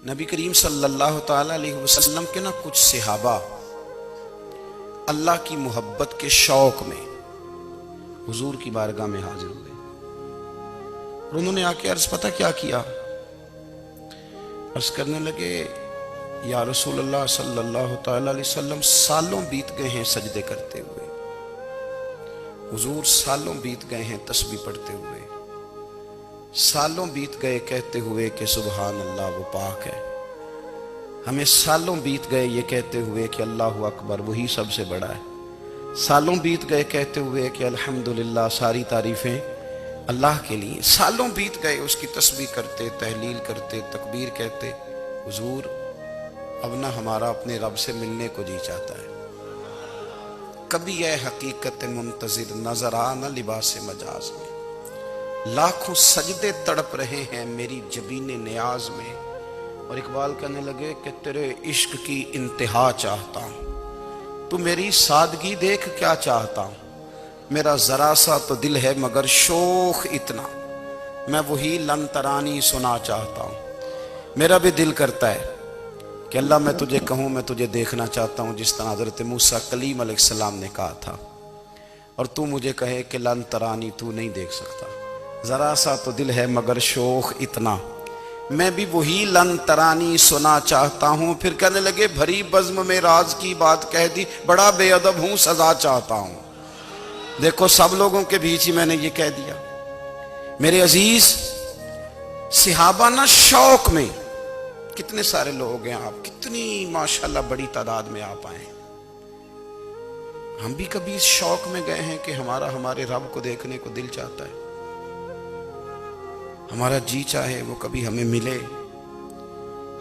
نبی کریم صلی اللہ تعالی علیہ وسلم کے کچھ صحابہ اللہ کی محبت کے شوق میں حضور کی بارگاہ میں حاضر ہوئے اور انہوں نے آ کے عرض پتہ کیا کیا، عرض کرنے لگے یا رسول اللہ صلی اللہ تعالی علیہ وسلم سالوں بیت گئے ہیں سجدے کرتے ہوئے، حضور سالوں بیت گئے ہیں تسبیح پڑھتے ہوئے، سالوں بیت گئے کہتے ہوئے کہ سبحان اللہ وہ پاک ہے، ہمیں سالوں بیت گئے یہ کہتے ہوئے کہ اللہ اکبر وہی سب سے بڑا ہے، سالوں بیت گئے کہتے ہوئے کہ الحمدللہ ساری تعریفیں اللہ کے لیے، سالوں بیت گئے اس کی تسبیح کرتے، تحلیل کرتے، تکبیر کہتے، حضور اب نہ ہمارا اپنے رب سے ملنے کو جی چاہتا ہے، کبھی اے حقیقت منتظر نظر آ نہ لباس مجاز میں، لاکھوں سجدے تڑپ رہے ہیں میری جبین نیاز میں، اور اقبال کہنے لگے کہ تیرے عشق کی انتہا چاہتا ہوں، تو میری سادگی دیکھ کیا چاہتا ہوں، میرا ذرا سا تو دل ہے مگر شوق اتنا، میں وہی لن ترانی سنا چاہتا ہوں، میرا بھی دل کرتا ہے کہ اللہ میں تجھے کہوں میں تجھے دیکھنا چاہتا ہوں جس طرح حضرت موسیٰ کلیم علیہ السلام نے کہا تھا، اور تو مجھے کہے کہ لن ترانی تو نہیں دیکھ سکتا، ذرا سا تو دل ہے مگر شوق اتنا، میں بھی وہی لن ترانی سنا چاہتا ہوں۔ پھر کہنے لگے بھری بزم میں راز کی بات کہہ دی، بڑا بے ادب ہوں سزا چاہتا ہوں۔ دیکھو سب لوگوں کے بیچ ہی میں نے یہ کہہ دیا۔ میرے عزیز صحابہ نہ شوق میں، کتنے سارے لوگ ہیں آپ، کتنی ماشاءاللہ بڑی تعداد میں آپ آئے، ہم بھی کبھی اس شوق میں گئے ہیں کہ ہمارے رب کو دیکھنے کو دل چاہتا ہے، ہمارا جی چاہے وہ کبھی ہمیں ملے،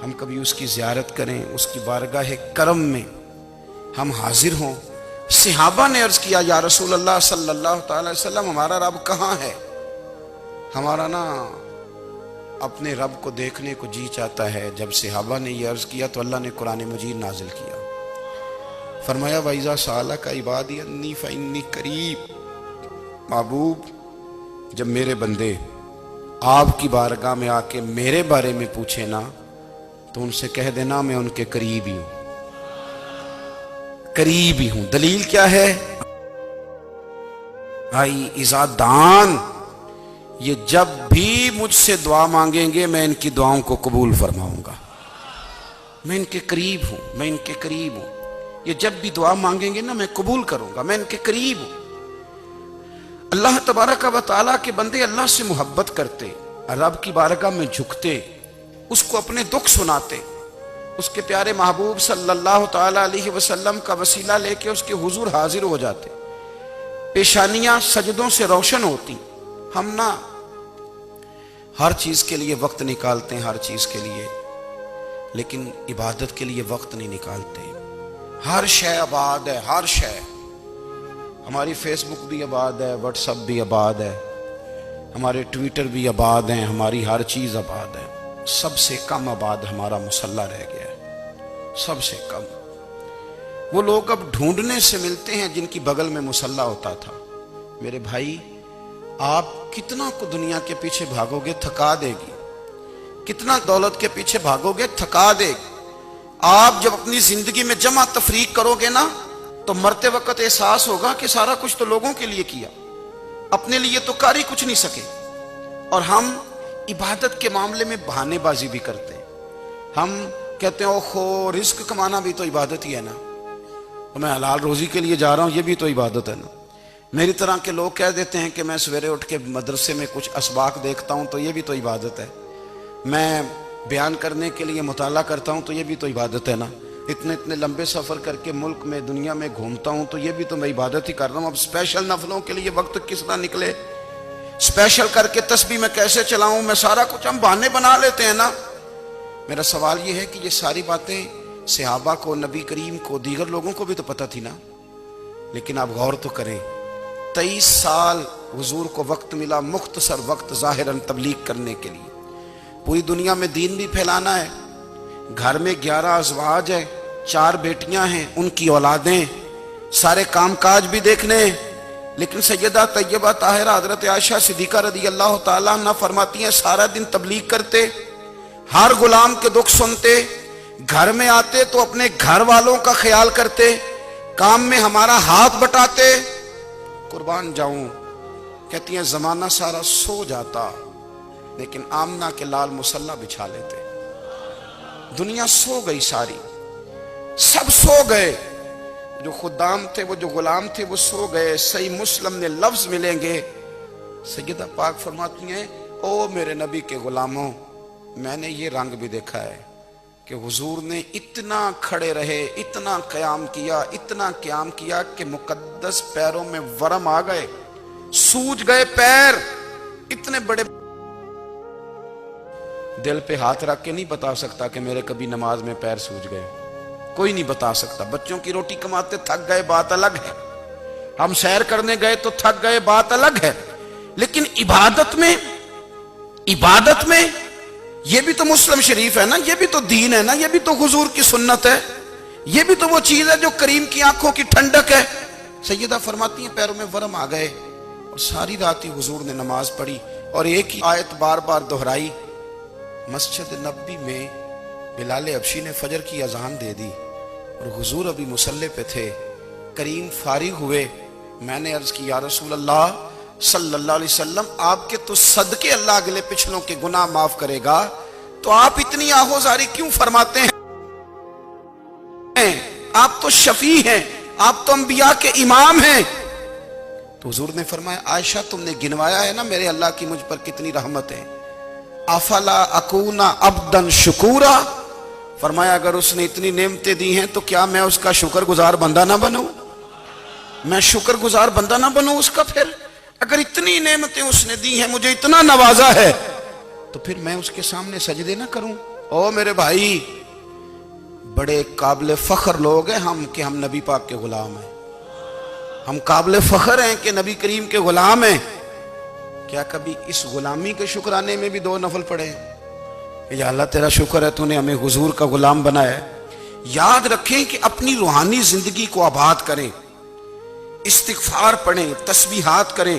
ہم کبھی اس کی زیارت کریں، اس کی بارگاہ کرم میں ہم حاضر ہوں۔ صحابہ نے عرض کیا یا رسول اللہ صلی اللہ تعالی وسلم ہمارا رب کہاں ہے، ہمارا نا اپنے رب کو دیکھنے کو جی چاہتا ہے۔ جب صحابہ نے یہ عرض کیا تو اللہ نے قرآن مجید نازل کیا، فرمایا وَإِذَا سَأَلَكَ عِبَادِي أَنِّي فَإِنِّي قَرِيبٌ، محبوب جب میرے بندے آپ کی بارگاہ میں آ کے میرے بارے میں پوچھے نا تو ان سے کہہ دینا میں ان کے قریب ہی ہوں، قریب ہی ہوں۔ دلیل کیا ہے؟ آئی اذا دان، یہ جب بھی مجھ سے دعا مانگیں گے میں ان کی دعاؤں کو قبول فرماؤں گا، میں ان کے قریب ہوں، میں ان کے قریب ہوں، یہ جب بھی دعا مانگیں گے نا میں قبول کروں گا، میں ان کے قریب ہوں۔ اللہ تبارک و تعالیٰ کے بندے اللہ سے محبت کرتے، رب کی بارگاہ میں جھکتے، اس کو اپنے دکھ سناتے، اس کے پیارے محبوب صلی اللہ تعالی علیہ وسلم کا وسیلہ لے کے اس کے حضور حاضر ہو جاتے، پیشانیاں سجدوں سے روشن ہوتی۔ ہم نہ ہر چیز کے لیے وقت نکالتے ہیں، ہر چیز کے لیے، لیکن عبادت کے لیے وقت نہیں نکالتے۔ ہر شے آباد ہے، ہر شے، ہماری فیس بک بھی آباد ہے، واٹس ایپ بھی آباد ہے، ہمارے ٹویٹر بھی آباد ہیں، ہماری ہر چیز آباد ہے، سب سے کم آباد ہمارا مصلی رہ گیا ہے، سب سے کم۔ وہ لوگ اب ڈھونڈنے سے ملتے ہیں جن کی بغل میں مصلی ہوتا تھا۔ میرے بھائی آپ کتنا کو دنیا کے پیچھے بھاگو گے تھکا دے گی، کتنا دولت کے پیچھے بھاگو گے تھکا دے گی، آپ جب اپنی زندگی میں جمع تفریق کرو گے نا تو مرتے وقت احساس ہوگا کہ سارا کچھ تو لوگوں کے لیے کیا، اپنے لیے تو کر ہی کچھ نہیں سکے۔ اور ہم عبادت کے معاملے میں بہانے بازی بھی کرتے ہیں، ہم کہتے ہیں اوہو رزق کمانا بھی تو عبادت ہی ہے نا، تو میں حلال روزی کے لیے جا رہا ہوں یہ بھی تو عبادت ہے نا۔ میری طرح کے لوگ کہہ دیتے ہیں کہ میں سویرے اٹھ کے مدرسے میں کچھ اسباق دیکھتا ہوں تو یہ بھی تو عبادت ہے، میں بیان کرنے کے لیے مطالعہ کرتا ہوں تو یہ بھی تو عبادت ہے نا، اتنے لمبے سفر کر کے ملک میں دنیا میں گھومتا ہوں تو یہ بھی تو میں عبادت ہی کر رہا ہوں۔ اب اسپیشل نفلوں کے لیے وقت کس طرح نکلے، اسپیشل کر کے تسبیح میں کیسے چلاؤں، میں سارا کچھ ہم بہانے بنا لیتے ہیں نا۔ میرا سوال یہ ہے کہ یہ ساری باتیں صحابہ کو، نبی کریم کو، دیگر لوگوں کو بھی تو پتہ تھی نا، لیکن آپ غور تو کریں 23 سال حضور کو وقت ملا، مختصر وقت ظاہراً تبلیغ کرنے کے لیے، پوری دنیا میں دین بھی پھیلانا ہے، گھر میں 11 ازواج ہے، 4 بیٹیاں ہیں، ان کی اولادیں، سارے کام کاج بھی دیکھنے ہیں، لیکن سیدہ طیبہ طاہرہ حضرت عائشہ صدیقہ رضی اللہ تعالیٰ عنہ فرماتی ہیں سارا دن تبلیغ کرتے، ہر غلام کے دکھ سنتے، گھر میں آتے تو اپنے گھر والوں کا خیال کرتے، کام میں ہمارا ہاتھ بٹاتے۔ قربان جاؤں، کہتی ہیں زمانہ سارا سو جاتا لیکن آمنہ کے لال مصلی بچھا لیتے۔ دنیا سو گئی، ساری سب سو گئے، جو خدام تھے، وہ جو غلام تھے، وہ سو گئے۔ صحیح مسلم میں لفظ ملیں گے، سیدہ پاک فرماتی ہیں او میرے نبی کے غلاموں، میں نے یہ رنگ بھی دیکھا ہے کہ حضور نے اتنا کھڑے رہے، اتنا قیام کیا، اتنا قیام کیا کہ مقدس پیروں میں ورم آ گئے، سوج گئے پیر اتنے بڑے۔ دل پہ ہاتھ رکھ کے نہیں بتا سکتا کہ میرے کبھی نماز میں پیر سوج گئے، کوئی نہیں بتا سکتا۔ بچوں کی روٹی کماتے تھک گئے بات الگ ہے، ہم سیر کرنے گئے تو تھک گئے بات الگ ہے، لیکن عبادت میں یہ بھی تو مسلم شریف ہے نا، یہ بھی تو دین ہے نا، یہ بھی تو حضور کی سنت ہے، یہ بھی تو وہ چیز ہے جو کریم کی آنکھوں کی ٹھنڈک ہے۔ سیدہ فرماتی ہیں پیروں میں ورم آ گئے، اور ساری رات ہی حضور نے نماز پڑھی اور ایک ہی آیت بار بار دہرائی۔ مسجد نبوی میں بلال حبشی نے فجر کی اذان دے دی اور حضور ابھی مصلی پہ تھے۔ کریم فارغ ہوئے، میں نے عرض کی یا رسول اللہ صلی اللہ علیہ وسلم، آپ کے تو صدقے اللہ اگلے پچھلوں کے گناہ معاف کرے گا، تو آپ اتنی آہوزاری کیوں فرماتے ہیں؟ آپ تو شفیع ہیں، آپ تو انبیاء کے امام ہیں۔ تو حضور نے فرمایا عائشہ تم نے گنوایا ہے نا میرے اللہ کی مجھ پر کتنی رحمت ہے، افلا اکون عبدا شکورا، فرمایا اگر اس نے اتنی نعمتیں دی ہیں تو کیا میں اس کا شکر گزار بندہ نہ بنوں؟ میں شکر گزار بندہ نہ بنوں اس کا؟ پھر اگر اتنی نعمتیں اس نے دی ہیں، مجھے اتنا نوازا ہے، تو پھر میں اس کے سامنے سجدے نہ کروں؟ او میرے بھائی، بڑے قابل فخر لوگ ہیں ہم کہ ہم نبی پاک کے غلام ہیں، ہم قابل فخر ہیں کہ نبی کریم کے غلام ہیں۔ کیا کبھی اس غلامی کے شکرانے میں بھی 2 نفل پڑھے ہیں؟ یا اللہ تیرا شکر ہے تو نے ہمیں حضور کا غلام بنایا ہے۔ یاد رکھیں کہ اپنی روحانی زندگی کو آباد کریں، استغفار پڑھیں، تسبیحات کریں۔